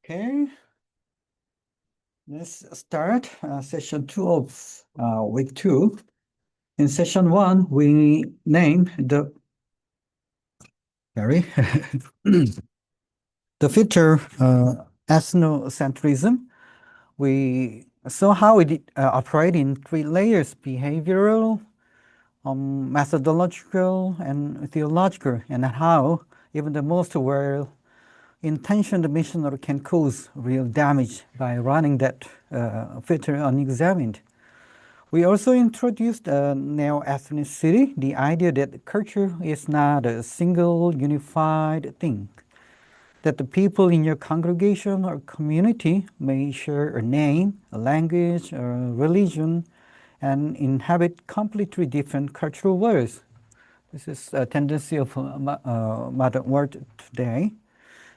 Okay, let's start session two of week two. In session one, we name sorry, the feature ethnocentrism. We saw how it operate in three layers: behavioral, methodological, and theological, and how even the most well-intentioned missionary can cause real damage by running that feature unexamined. We also introduced neo-ethnicity, the idea that culture is not a single unified thing, that the people in your congregation or community may share a name, a language, a religion, and inhabit completely different cultural worlds. This is a tendency of modern world today.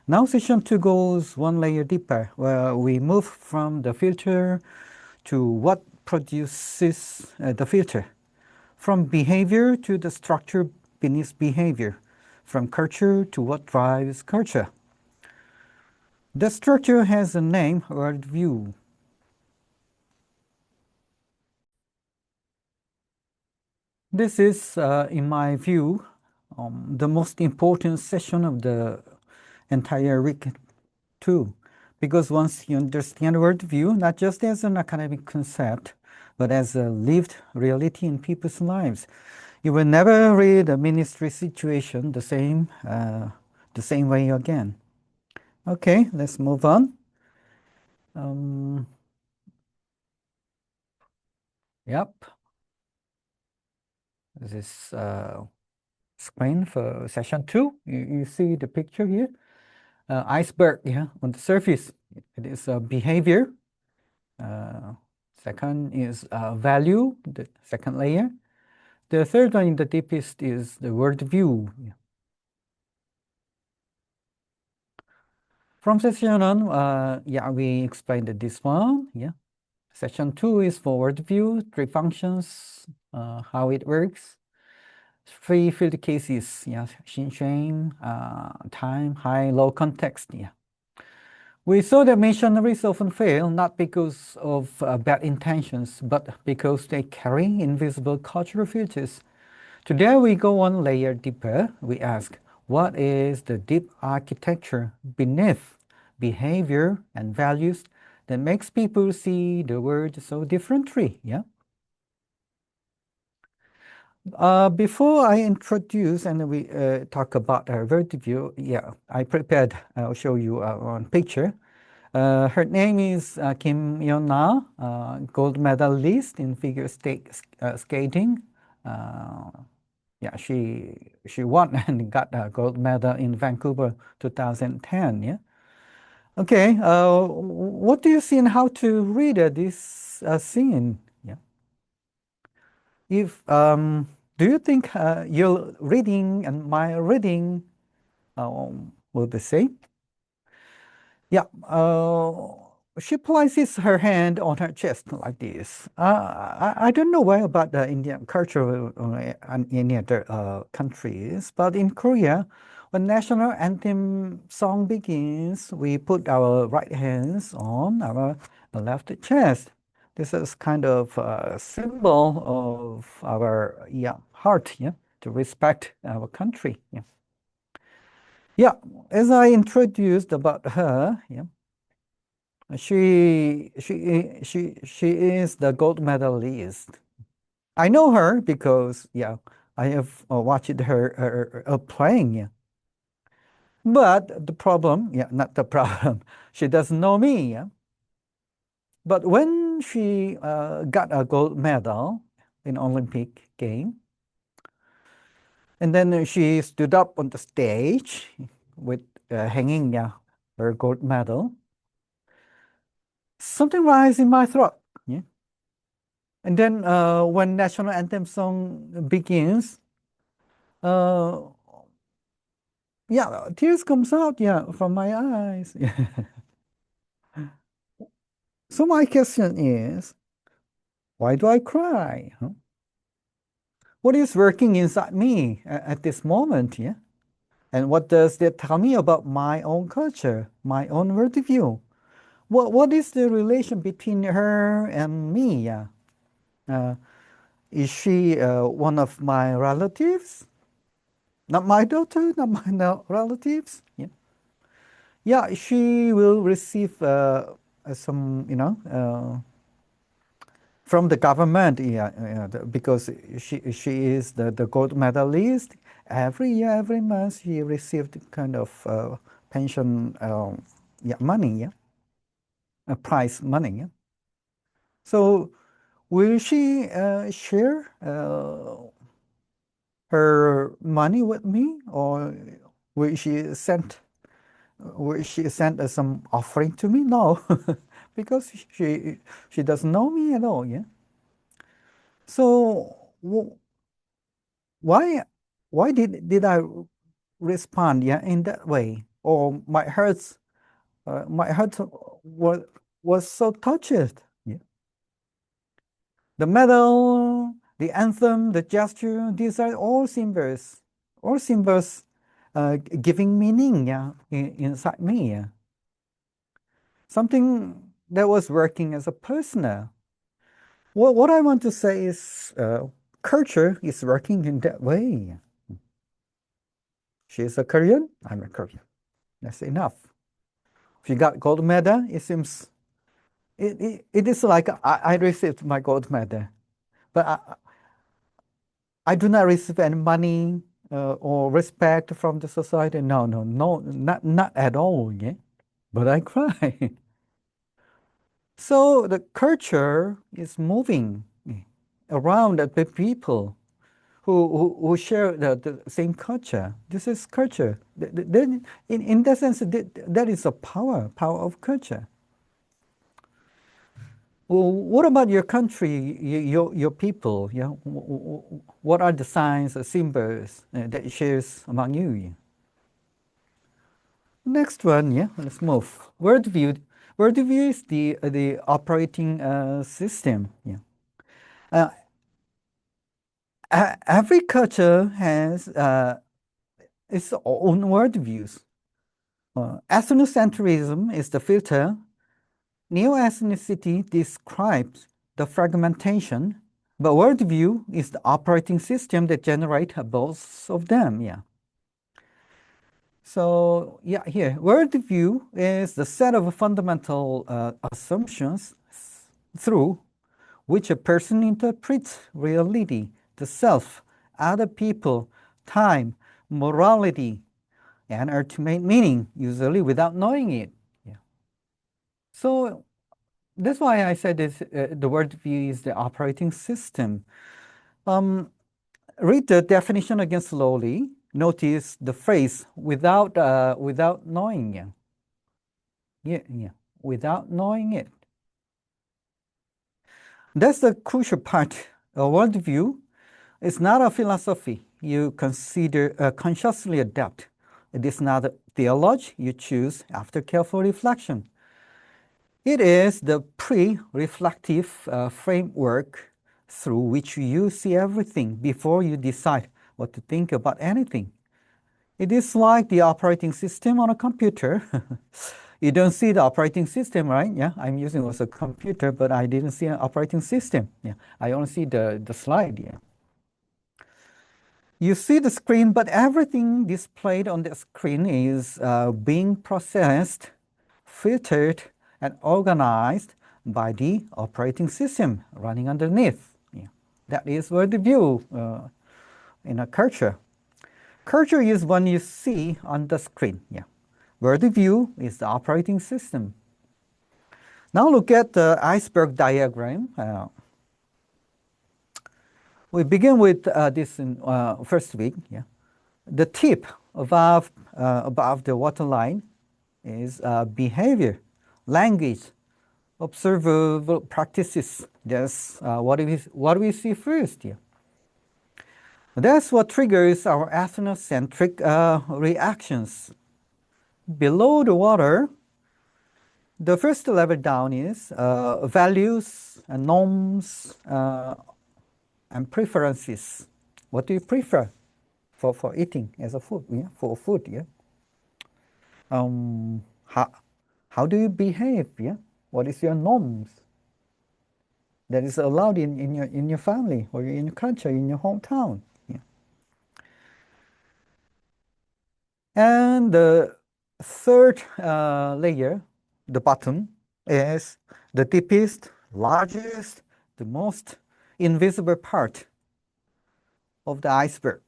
Now session two goes one layer deeper, where we move from the filter to what produces the filter, from behavior to the structure beneath behavior, from culture to what drives culture. The structure has a name, worldview. This is, in my view, the most important session of the entire week too, because once you understand worldview, not just as an academic concept, but as a lived reality in people's lives, you will never read a ministry situation the same way again. Okay, let's move on. Yep, this is screen for session two. You see the picture here, iceberg. Yeah, on the surface, it is behavior. Second is value, the second layer. The third one in the deepest is the worldview. From session on, we explained this one. Yeah. Session two is for worldview, three functions, how it works. Three field cases, yeah, shame, time, high, low context. Yeah. We saw that missionaries often fail not because of bad intentions, but because they carry invisible cultural filters. Today we go one layer deeper. We ask, what is the deep architecture beneath behavior and values that makes people see the world so differently? Yeah. Before I introduce and we talk about our worldview, yeah, I prepared. I'll show you one picture. Her name is Kim Yeon-na, gold medalist in figure skating. Yeah, she won and got a gold medal in Vancouver 2010. Yeah. Okay. What do you see and how to read this scene? Yeah. If do you think your reading and my reading will be same? Yeah. She places her hand on her chest like this. I don't know why about the Indian culture in any other countries, but in Korea, when national anthem song begins, we put our right hands on our left chest. This is kind of a symbol of our heart, yeah, to respect our country. Yeah. Yeah, as I introduced about her, yeah, she is the gold medalist. I know her because I have watched her playing. Yeah. But the problem, not the problem. She doesn't know me. Yeah. But when she got a gold medal in Olympic game, and then she stood up on the stage with hanging her gold medal, something rise in my throat. Yeah. And then when national anthem song begins, uh, tears comes out, from my eyes. So my question is, why do I cry? Huh? What is working inside me at this moment? Yeah. And what does that tell me about my own culture, my own worldview? What is the relation between her and me? Yeah. Uh, is she one of my relatives? Not my daughter, not my relatives. Yeah. Yeah, she will receive some, from the government. Yeah, because she is the gold medalist. Every year, every month, she received kind of pension, yeah, money, yeah, prize money. Yeah. So, will she share her money with me, or will she send some offering to me? No, because she doesn't know me at all. Yeah. So why did I respond, yeah, in that way? Or my heart was so touched. Yeah. The medal, the anthem, the gesture, these are all symbols giving meaning, yeah, inside me. Yeah. Something that was working as a personal. What I want to say is culture is working in that way. She's a Korean, I'm a Korean. That's enough. If you got gold medal, it seems it is like I received my gold medal, but I do not receive any money or respect from the society. No, no, no, not at all. Yeah, but I cry. So the culture is moving around the people who share the same culture. This is culture. Then, in that sense, that is a power of culture. Well, what about your country, your people? Yeah, what are the signs or symbols that it shares among you? Next one, yeah, let's move. Worldview. Worldview is the operating system. Yeah, uh, every culture has its own worldviews. Ethnocentrism is the filter. Neo-ethnicity describes the fragmentation, but worldview is the operating system that generates both of them. Yeah. So yeah, here worldview is the set of fundamental assumptions through which a person interprets reality, the self, other people, time, morality, and ultimate meaning, usually without knowing it. Yeah. So that's why I said this, the worldview is the operating system. Read the definition again slowly. Notice the phrase without knowing it. Yeah, yeah, without knowing it. That's the crucial part. A worldview is not a philosophy you consider consciously adapt. It is not a theology you choose after careful reflection. It is the pre-reflective framework through which you see everything before you decide what to think about anything. It is like the operating system on a computer. You don't see the operating system, right? Yeah, I'm using also a computer, but I didn't see an operating system. Yeah, I only see the slide. Yeah. You see the screen, but everything displayed on the screen is being processed, filtered, and organized by the operating system running underneath. Yeah. That is worldview in a culture. Culture is one you see on the screen. Yeah. Worldview is the operating system. Now look at the iceberg diagram. We begin with this in first week. Yeah. The tip above the waterline is behavior, language, observable practices. That's what we see first here. That's what triggers our ethnocentric reactions. Below the water, the first level down is values, norms, and preferences. What do you prefer? for eating as a food, yeah, for food, yeah. Um, how, how do you behave, yeah? What is your norms that is allowed in your family or in your culture, in your hometown, yeah. And the third layer, the bottom, is the deepest, largest, the most invisible part of the iceberg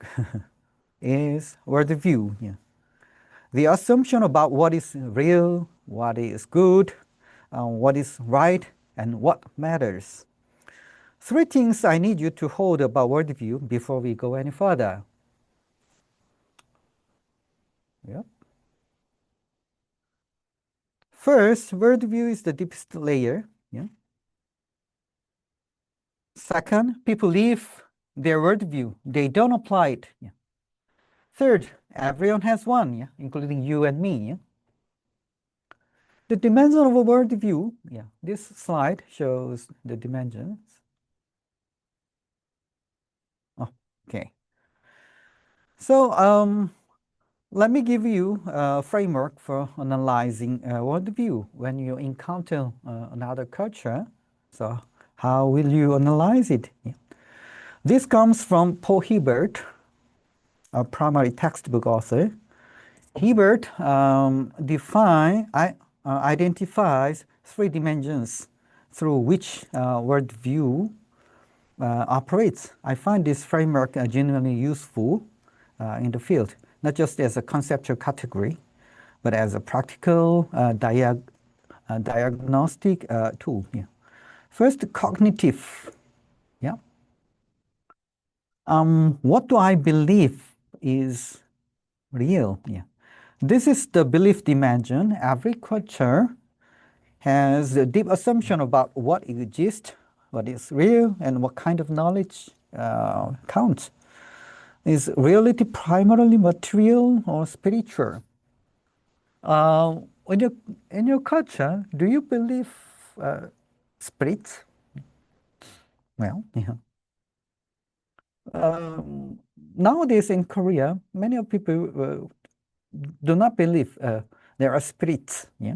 is worldview. Yeah. The assumption about what is real, what is good, what is right, and what matters. Three things I need you to hold about worldview before we go any further. Yeah. First, worldview is the deepest layer. Yeah. Second, people live their worldview. They don't apply it. Yeah. Third, everyone has one, yeah, including you and me. Yeah. The dimension of a worldview, yeah, this slide shows the dimensions. Oh, okay. So let me give you a framework for analyzing worldview when you encounter another culture. So how will you analyze it? Yeah. This comes from Paul Hiebert, a primary textbook author. Hiebert identifies three dimensions through which worldview operates. I find this framework genuinely useful in the field, not just as a conceptual category, but as a practical diagnostic tool. Yeah. First, cognitive. Yeah. What do I believe is real? Yeah. This is the belief dimension. Every culture has a deep assumption about what exists, what is real, and what kind of knowledge counts. Is reality primarily material or spiritual? In your culture, do you believe spirits? Well, yeah. Nowadays in Korea, many of people do not believe there are spirits. Yeah,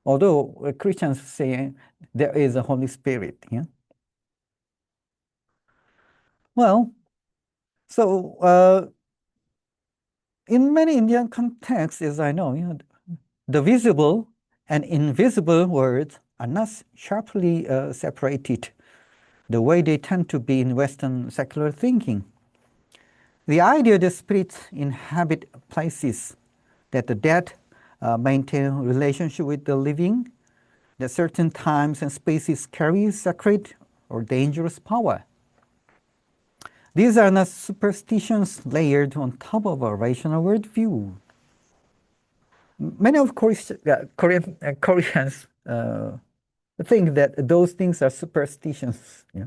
although Christians say there is a Holy Spirit. Yeah. Well, so in many Indian contexts, as I know, the visible and invisible worlds are not sharply separated the way they tend to be in Western secular thinking. The idea that spirits inhabit places, that the dead maintain relationship with the living, that certain times and spaces carry sacred or dangerous power. These are not superstitions layered on top of a rational worldview. Many of Koreans think that those things are superstitions. Yeah?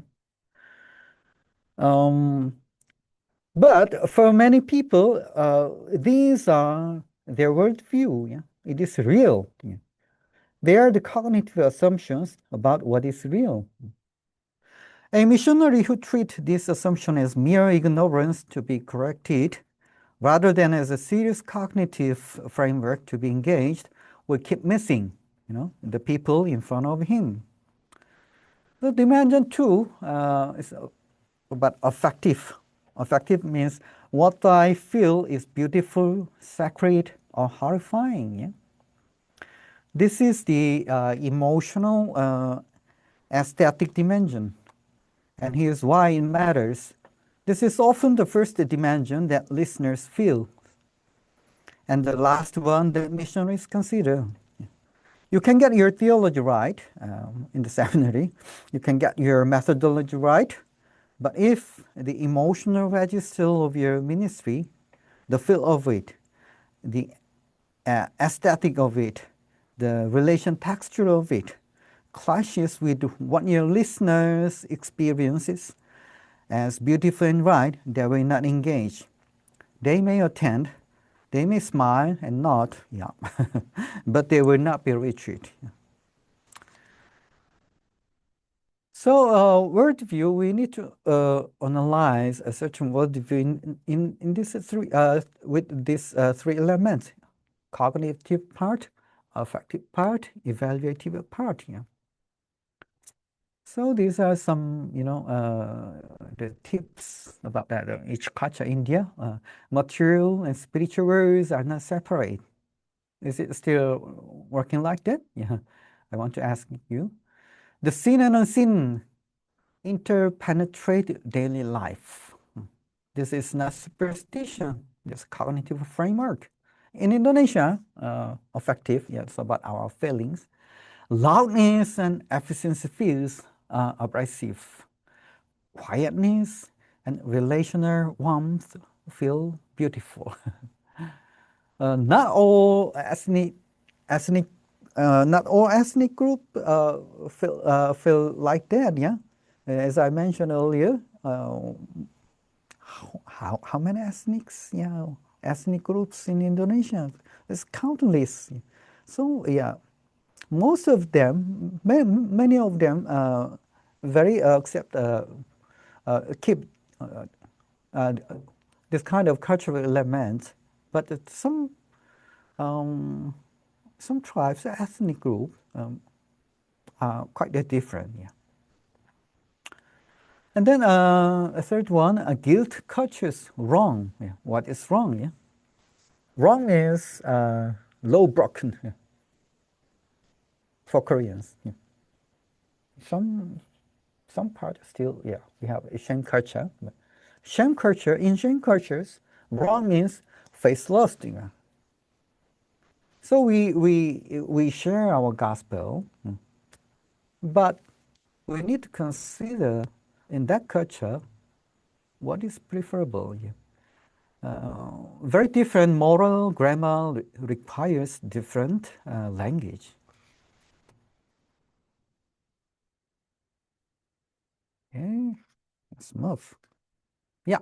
But for many people, these are their worldview. Yeah? It is real. Yeah? They are the cognitive assumptions about what is real. A missionary who treats this assumption as mere ignorance to be corrected, rather than as a serious cognitive framework to be engaged, will keep missing, the people in front of him. The dimension two is about affective. Affective means what I feel is beautiful, sacred, or horrifying. Yeah? This is the emotional, aesthetic dimension. And here's why it matters. This is often the first dimension that listeners feel, and the last one that missionaries consider. You can get your theology right in the seminary. You can get your methodology right. But if the emotional register of your ministry, the feel of it, the aesthetic of it, the relation texture of it, clashes with what your listeners experiences as beautiful and right, they will not engage. They may attend, they may smile and nod, yeah, but they will not be retreat. So, worldview, we need to analyze a certain worldview in this three with these three elements: cognitive part, affective part, evaluative part. Yeah. So these are some, the tips about that. Each culture, India, material and spiritual worlds are not separate. Is it still working like that? Yeah. I want to ask you. The seen and unseen interpenetrate daily life. This is not superstition, this cognitive framework. In Indonesia, affective, yes, about our feelings. Loudness and efficiency feels abrasive. Quietness and relational warmth feel beautiful. Not all ethnic not all ethnic group feel like that. Yeah, as I mentioned earlier, how many ethnics? Yeah, ethnic groups in Indonesia? It's countless. So yeah, most of them, many of them, very accept keep uh, this kind of cultural element, but um, some tribes, ethnic group, are quite different. Yeah. And then a third one, guilt cultures wrong. Yeah. What is wrong? Yeah. Wrong is low broken, yeah, for Koreans. Yeah. Some some part still, yeah, we have a shame culture. But shame culture, in shame cultures, wrong means face lost. Yeah. So we share our gospel, but we need to consider in that culture what is preferable. Yeah. Very different moral grammar requires different language. Okay, let's move. Yeah.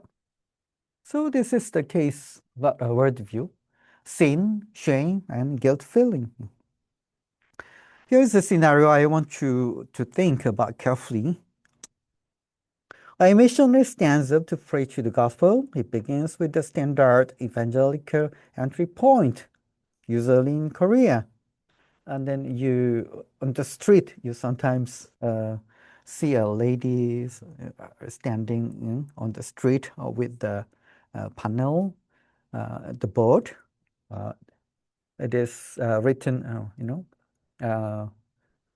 So this is the case about a worldview: sin, shame, and guilt feeling. Here's a scenario I want you to think about carefully. A missionary stands up to preach the gospel. He begins with the standard evangelical entry point, usually in Korea. And then you, on the street, you sometimes see a lady standing on the street with the panel, the board. Uh, it is written,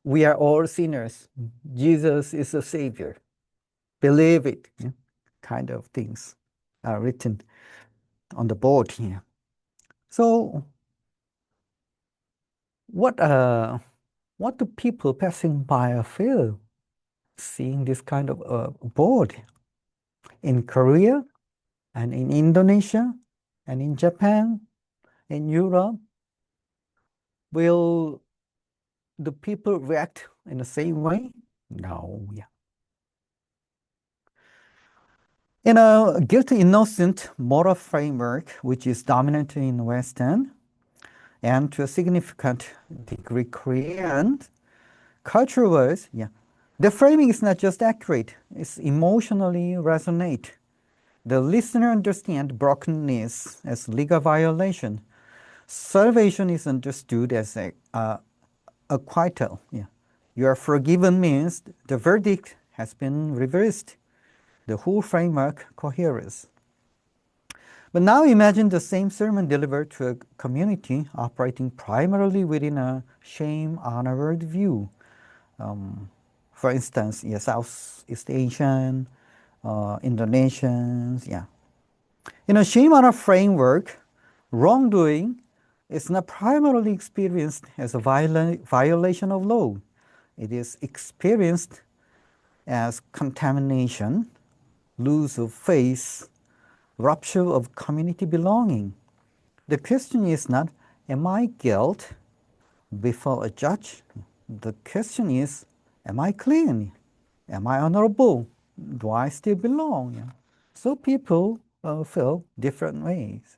we are all sinners. Jesus is a savior. Believe it. Yeah, kind of things are written on the board here. So what do people passing by feel seeing this kind of board in Korea and in Indonesia and in Japan, in Europe? Will the people react in the same way? No, yeah. In a guilty innocent moral framework, which is dominant in Western and to a significant degree Korean culture was, yeah, the framing is not just accurate, it's emotionally resonate. The listener understands brokenness as legal violation. Salvation is understood as a acquittal. Yeah. You are forgiven means the verdict has been reversed. The whole framework coheres. But now imagine the same sermon delivered to a community operating primarily within a shame honor worldview. For instance, yeah, Southeast Asian, Indonesians, yeah. In a shame honor framework, wrongdoing is not primarily experienced as a violation of law. It is experienced as contamination, loss of faith, rupture of community belonging. The question is not, am I guilt before a judge? The question is, am I clean? Am I honorable? Do I still belong? Yeah. So people feel different ways.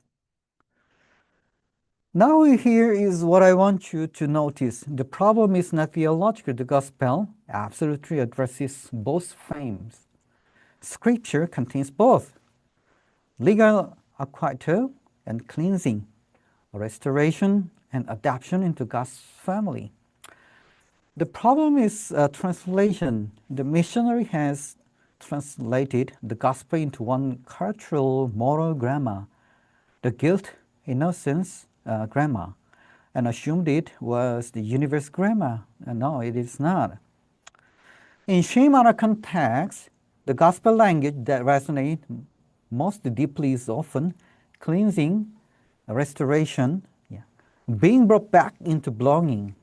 Now here is what I want you to notice. The problem is not theological. The gospel absolutely addresses both frames. Scripture contains both legal acquittal and cleansing, restoration and adoption into God's family. The problem is translation. The missionary has translated the gospel into one cultural moral grammar, the guilt, innocence grammar, and assumed it was the universe grammar. No, it is not. In shame honor context, the gospel language that resonates most deeply is often cleansing, restoration, being brought back into belonging,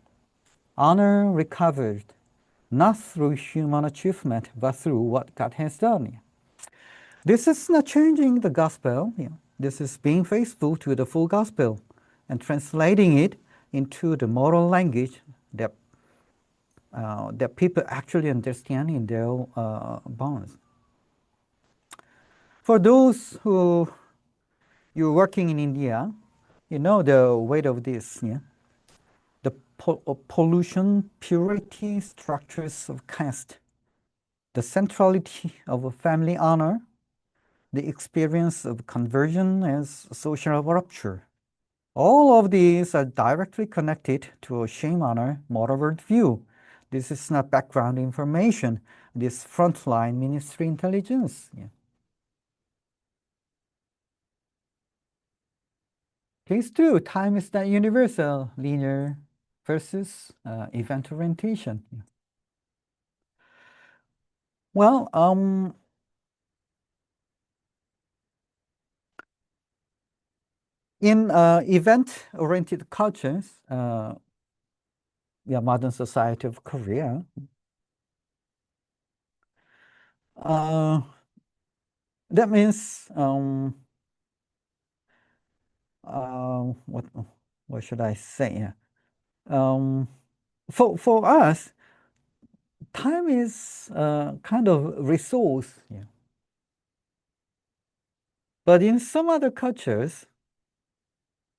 honor recovered, not through human achievement, but through what God has done. This is not changing the gospel. This is being faithful to the full gospel and translating it into the moral language that that people actually understand in their bonds. For those who you're working in India, you know the weight of this. The pollution, purity, structures of caste, the centrality of a family honor, the experience of conversion as social rupture. All of these are directly connected to a shame honor moral worldview. This is not background information. This frontline ministry intelligence. Case two, time is not universal, linear versus event orientation. Well, in event-oriented cultures, modern society of Korea, that means what should I say? For us, time is kind of resource. But in some other cultures,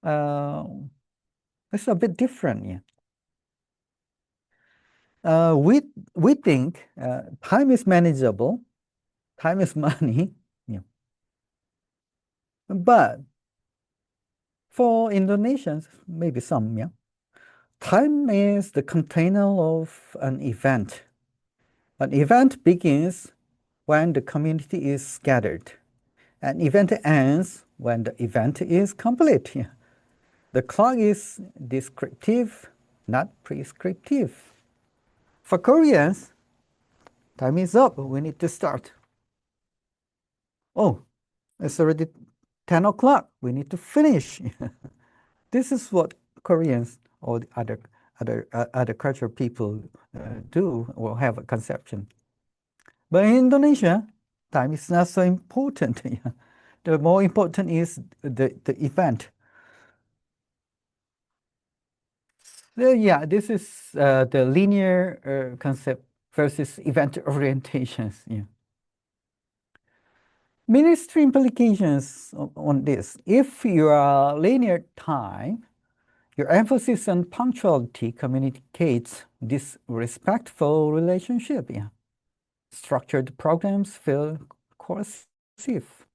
it's a bit different. We think time is manageable, time is money. But for Indonesians, maybe some, time is the container of an event. An event begins when the community is scattered. An event ends when the event is complete. The clock is descriptive, not prescriptive. For Koreans, time is up. We need to start. Oh, it's already 10 o'clock. We need to finish. This is what Koreans or other cultural people do or have a conception. But in Indonesia, time is not so important. The more important is the event. So, this is the linear concept versus event orientations. Ministry implications on this. If you are linear time, your emphasis on punctuality communicates disrespectful relationship. Structured programs feel coercive.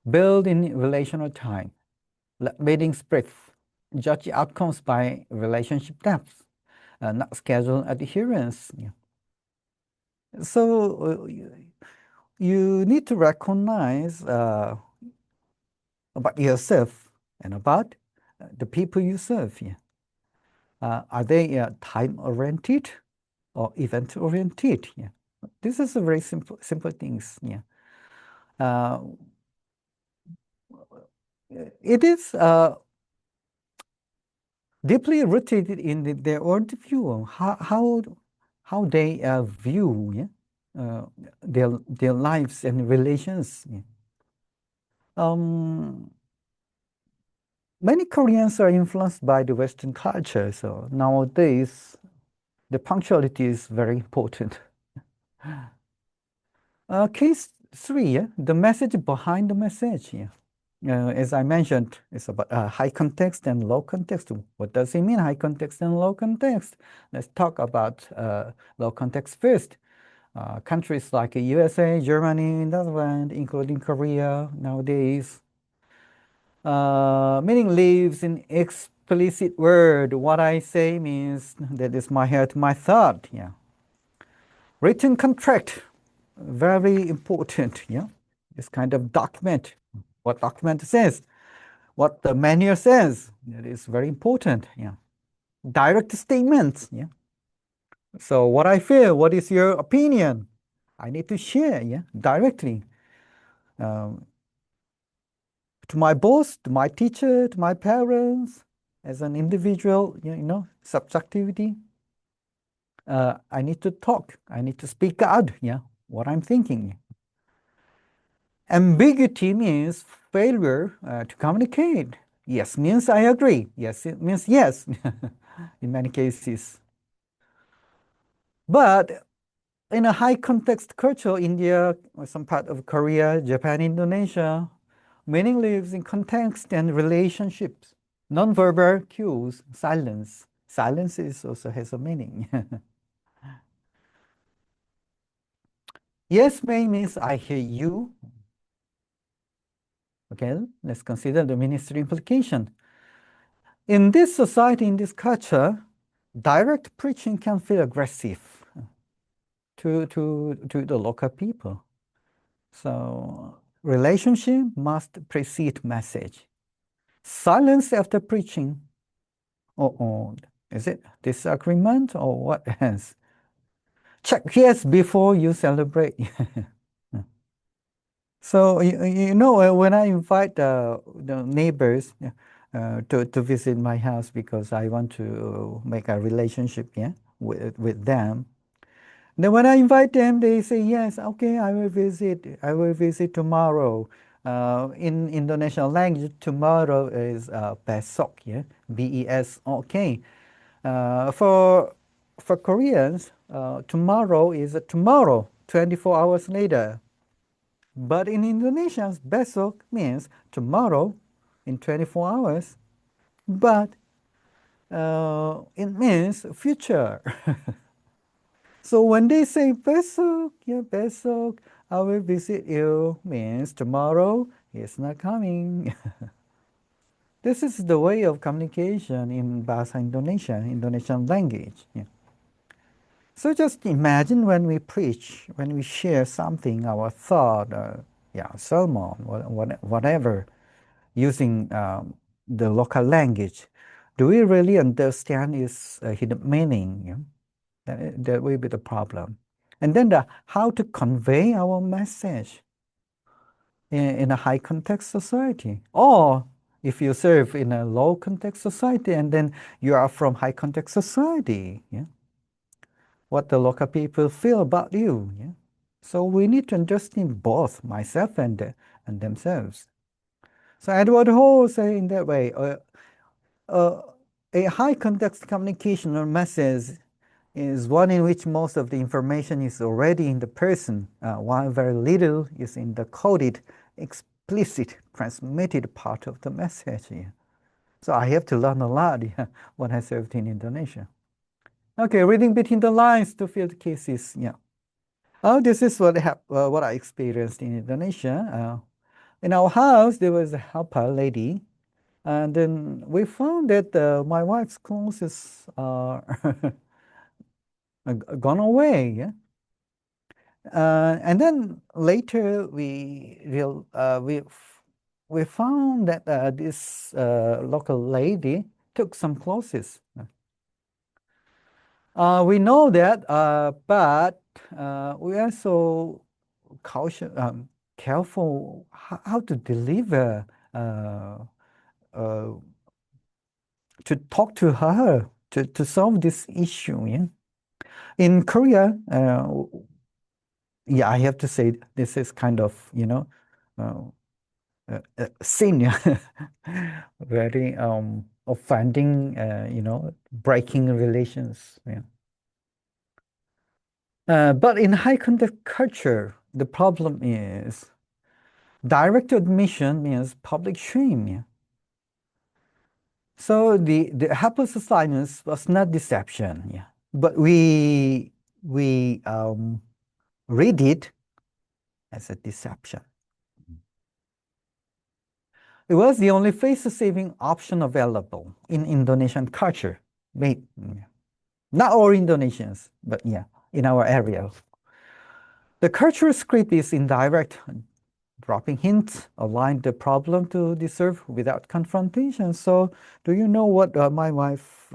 Build in relational time. Let meetings breathe. Judge outcomes by relationship depth, not schedule adherence. So you need to recognize about yourself and about the people you serve. Are they time-oriented or event-oriented? This is a very simple things. It is deeply rooted in their worldview, how they view their lives and relations. Many Koreans are influenced by the Western culture, so nowadays the punctuality is very important. Case three, the message behind the message. As I mentioned, it's about high context and low context. What does it mean, high context and low context? Let's talk about low context first. Countries like USA, Germany, Netherlands, including Korea nowadays, meaning lives in explicit word. What I say means that is my heart, my thought. Yeah, written contract, very important. Yeah, this kind of document. What document says, what the manual says. That is very important. Yeah, direct statements. Yeah. So what I feel, what is your opinion? I need to share. Yeah, directly. Um, to my boss, to my teacher, to my parents, as an individual, subjectivity. I need to talk. I need to speak out, yeah, what I'm thinking. Ambiguity means failure to communicate. Yes means I agree. Yes, it means yes, in many cases. But in a high context culture, India, or some part of Korea, Japan, Indonesia, meaning lives in context and relationships. Non-verbal cues, silence. Silence is also has a meaning. Yes may means I hear you. Okay, let's consider the ministry implication. In this society, in this culture, direct preaching can feel aggressive to the local people. So relationship must precede message. Silence after preaching. Oh, is it disagreement or what else? Check yes before you celebrate. So when I invite the neighbors to visit my house because I want to make a relationship, yeah, with them. Then when I invite them, they say yes, okay, I will visit. I will visit tomorrow. In Indonesian language, tomorrow is besok, yeah, BES. For Koreans, tomorrow is tomorrow, 24 hours later. But in Indonesian, besok means tomorrow in 24 hours. But it means future. So when they say besok, yeah, besok, I will visit you, means tomorrow is not coming. This is the way of communication in Bahasa Indonesia, Indonesian language. Yeah. So just imagine when we preach, when we share something, our thought, sermon, whatever, using the local language, do we really understand its hidden meaning? Yeah? That will be the problem. And then how to convey our message in a high context society, or if you serve in a low context society and then you are from high context society, yeah, what the local people feel about you. Yeah? So we need to understand both myself and themselves. So Edward Hall say in that way, a high context communication or message is one in which most of the information is already in the person, while very little is in the coded, explicit, transmitted part of the message. Yeah. So I have to learn a lot, yeah, when I served in Indonesia. Okay, reading between the lines to field cases. Yeah. Oh, this is what I experienced in Indonesia. In our house, there was a helper lady, and then we found that my wife's clothes are gone away. Yeah? And then later we found that this local lady took some clothes. We know that, but we are so cautious, careful how to deliver, uh, to talk to her to solve this issue. Yeah? In Korea, yeah, I have to say this is kind of, uh, sin, yeah. Very offending, breaking relations. Yeah. But in high context culture, the problem is Direct admission means public shame. Yeah. So the helpless assignments was not deception. Yeah. But we read it as a deception. It was the only face-saving option available in Indonesian culture. Wait, not all Indonesians, but yeah, in our area. The cultural script is indirect, dropping hints, align the problem to deserve without confrontation. So, do you know what my wife,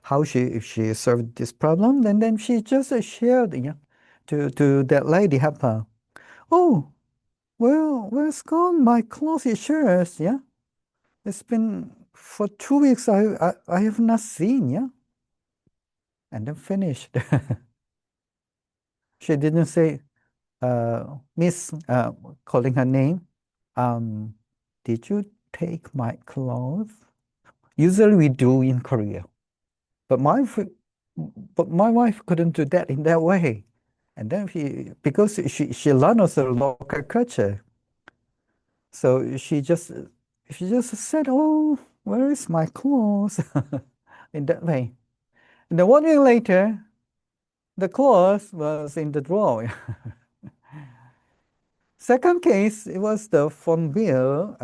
how she solved this problem? And then she just shared, yeah, to that lady, helper. Oh, well, where's gone my clothes shirts? Yeah, it's been for 2 weeks. I have not seen. Yeah, and then finished. She didn't say, Miss, calling her name. Um, did you take my clothes? Usually we do in Korea, but my wife couldn't do that in that way. And then because she learned also local culture, so she just said, "Oh, where is my clothes?" in that way. And then 1 week later, the clothes was in the drawer. Second case, it was the phone bill.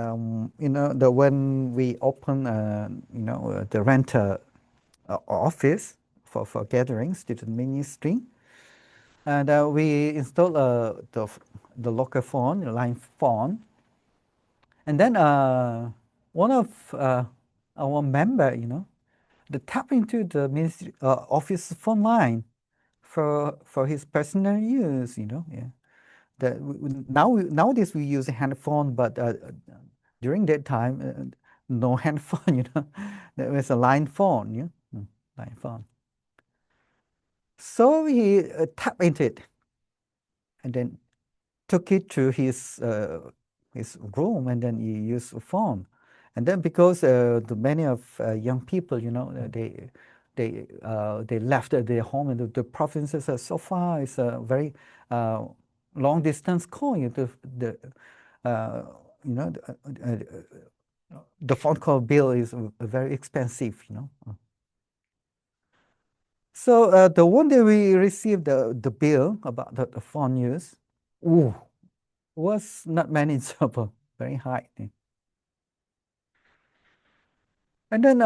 The when we open, the rental office for gathering, student ministry, and we installed the local phone, line phone, and then one of our member, the tap into the ministry office phone line for his personal use, yeah. Nowadays we use a handphone, but during that time, no handphone, there was a line phone, yeah, line phone. So he tapped into it and then took it to his room, and then he used a phone. And then because the many of young people, they left their home, and the provinces are so far. It's a very long distance call. Uh, you know, the phone call bill is very expensive. So the one day we received the bill about the phone use, ooh, was not manageable, very high. And then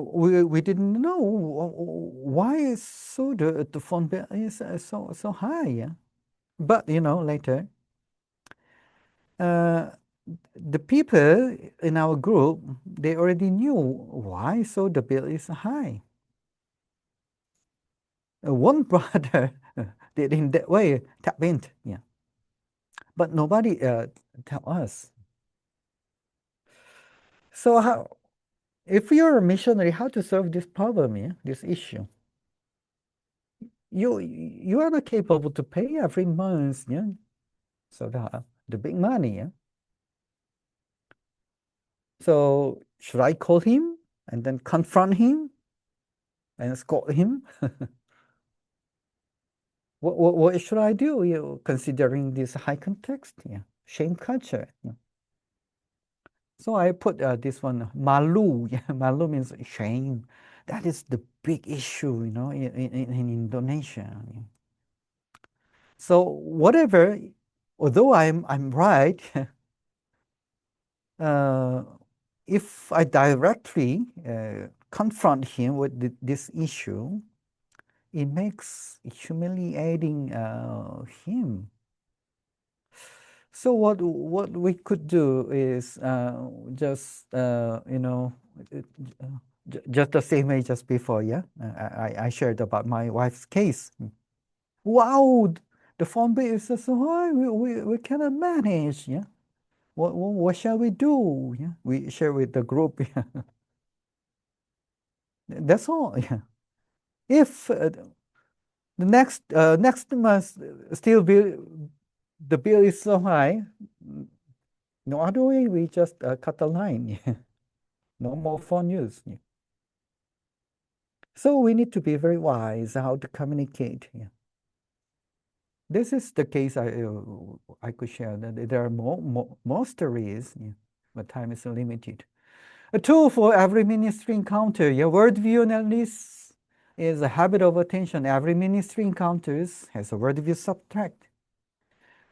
we didn't know why so the phone bill is so high. Yeah? But later, uh, the people in our group, they already knew why so the bill is high. One brother did in that way, tap in, yeah, but nobody tell us. So how, if you're a missionary, how to solve this problem, yeah, this issue? You are not capable to pay every month, yeah. So the big money, yeah. So should I call him and then confront him and scold him? What should I do? Considering this high context, yeah, shame culture. Yeah. So I put this one, malu. Yeah, malu means shame. That is the big issue, in Indonesia. Yeah. So whatever, although I'm right, uh, if I directly confront him with this issue, it makes humiliating him. So what we could do is just just the same way just before, yeah. I shared about my wife's case. Wow, the phone bill is so high. We cannot manage. Yeah. What shall we do? Yeah. We share with the group. Yeah. That's all. Yeah. If the next month still the bill is so high, no other way. We just cut the line. Yeah. No more phone use. Yeah. So we need to be very wise how to communicate. Yeah. This is the case I could share. That there are more stories, yeah, but time is limited. A tool for every ministry encounter. Your worldview analysis is a habit of attention. Every ministry encounters has a worldview subtract.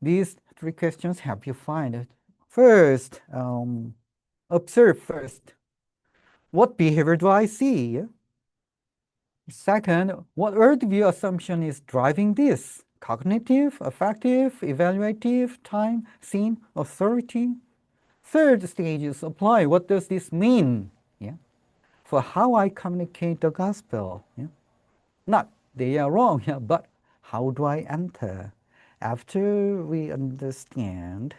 These three questions help you find it. First, observe first. What behavior do I see? Second, what worldview assumption is driving this? Cognitive, affective, evaluative, time, scene, authority. Third stage is apply. What does this mean? Yeah. For how I communicate the gospel. Yeah. Not they are wrong, yeah, but how do I enter? After we understand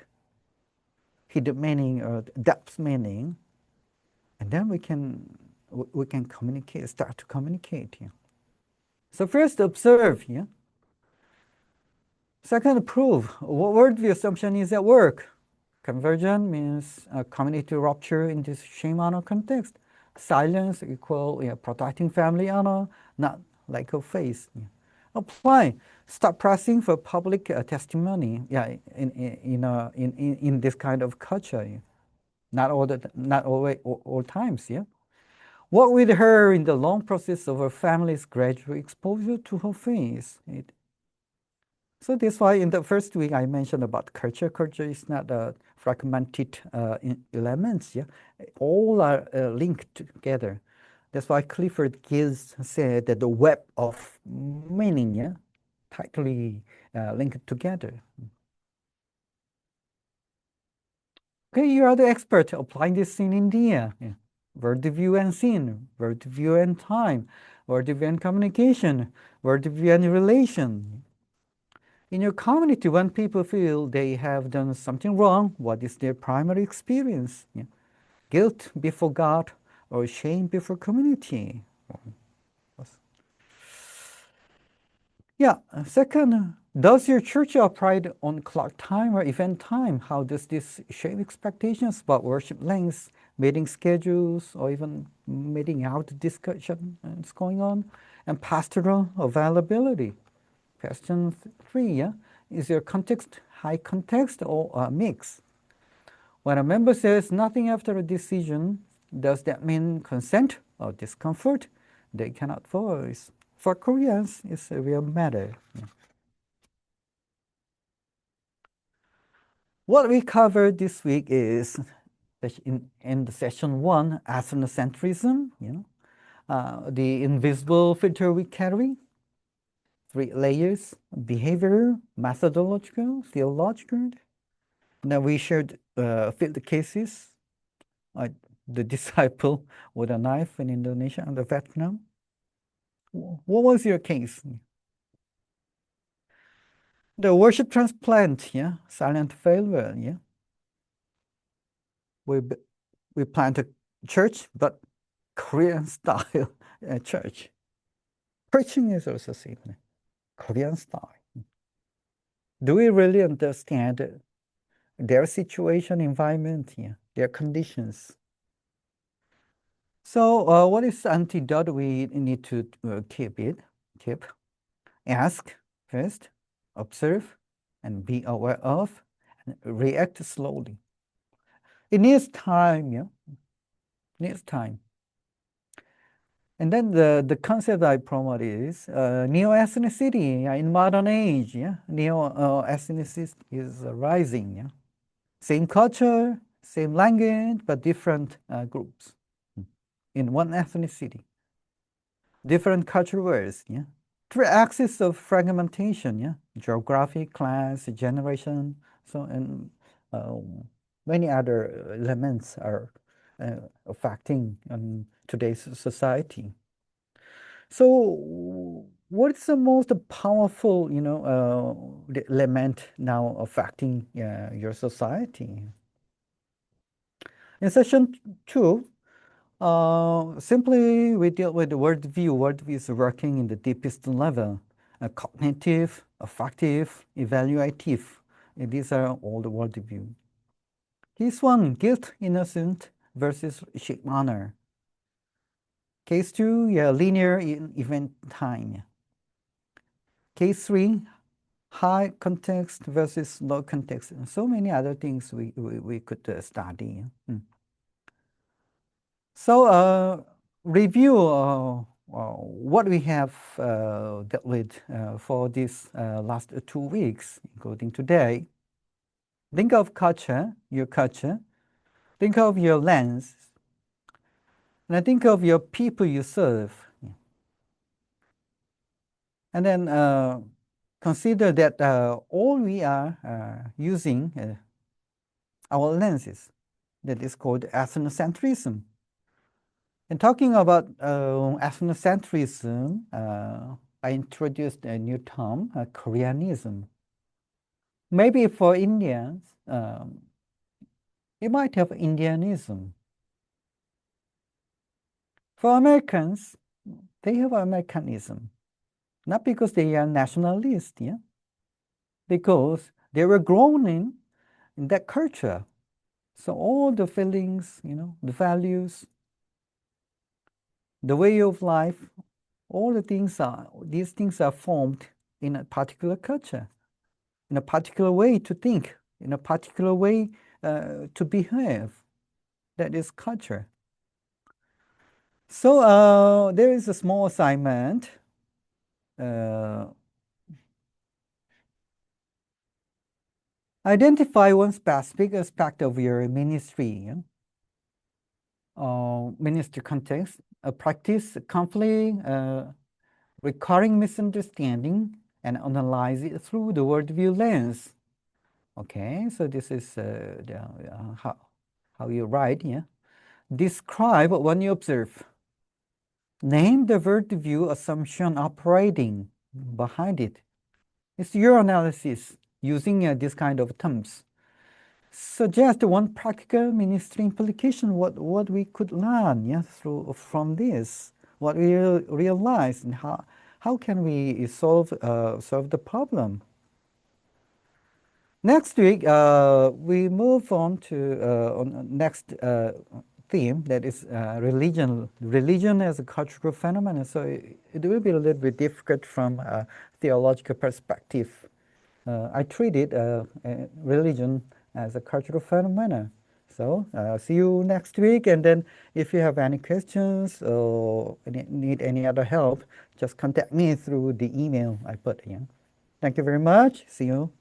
hidden meaning or depth meaning, and then we can communicate, start to communicate. Yeah. So first observe. Yeah. Second, prove. What worldview assumption is at work? Conversion means community rupture in this shame honor context. Silence equal protecting family honor, not lack of faith. Yeah. Apply. Stop pressing for public testimony. Yeah, in this kind of culture. Yeah. Not always all times. Yeah. Work with her in the long process of her family's gradual exposure to her faith. So that's why in the first week I mentioned about culture. Culture is not fragmented elements. Yeah, all are linked together. That's why Clifford Gibbs said that the web of meaning, yeah, tightly linked together. Okay, you are the expert applying this in India. Yeah. Worldview and scene, worldview and time, worldview and communication, worldview and relation. In your community, when people feel they have done something wrong, what is their primary experience? Yeah. Guilt before God or shame before community? Yeah. Second, does your church operate on clock time or event time? How does this shape expectations about worship lengths, meeting schedules, or even meeting out discussion that's going on? And pastoral availability. Question 3, yeah? Is your context high context or a mix? When a member says nothing after a decision, does that mean consent or discomfort? They cannot voice. For Koreans, it's a real matter. Yeah. What we covered this week is in the session 1, ethnocentrism, the invisible filter we carry, 3 layers: behavior, methodological, theological. Now we shared field cases, like the disciple with a knife in Indonesia and Vietnam. What was your case? The worship transplant, yeah, silent failure, yeah. We plant a church, but Korean style church. Preaching is also same, Korean style. Do we really understand their situation, environment, yeah, their conditions? So what is the antidote we need to keep? Ask first, observe, and be aware of, and react slowly. It needs time, yeah? It needs time. And then the concept I promote is neo-ethnicity in modern age, yeah? Neo-ethnicity is rising, yeah? Same culture, same language, but different groups in one ethnicity. Different cultural words, yeah? 3 axes of fragmentation, yeah? Geography, class, generation, so and many other elements are affecting today's society. So what is the most powerful, element now affecting your society? In session 2, simply we deal with the worldview. Worldview is working in the deepest level, cognitive, affective, evaluative. These are all the worldview. Case 1, guilt, innocent versus shame honor. Case 2, linear event time. Case 3, high context versus low context, and so many other things we could study. So review what we have dealt with for these last 2 weeks, including today. Think of culture, your culture. Think of your lens. And I think of your people you serve. And then consider that all we are using our lenses. That is called ethnocentrism. And talking about ethnocentrism, I introduced a new term, Koreanism. Maybe for Indians, you might have Indianism. For Americans, they have Americanism. Not because they are nationalists, yeah? Because they were grown in that culture. So all the feelings, the values, the way of life, all these things are formed in a particular culture, in a particular way to think, in a particular way to behave. That is culture. So there is a small assignment. Identify one specific aspect of your ministry, ministry context, practice conflict, recurring misunderstanding, and analyze it through the worldview lens. Okay, so this is how you write, yeah. Describe what you observe. Name the worldview assumption operating behind it. It's your analysis using this kind of terms. Suggest one practical ministry implication, what we could learn, yeah, from this, what we realize, and how can we solve the problem. Next week, we move on to next theme, that is religion as a cultural phenomenon. So it will be a little bit difficult from a theological perspective. I treated religion as a cultural phenomenon. So see you next week. And then if you have any questions or need any other help, just contact me through the email I put in. Thank you very much. See you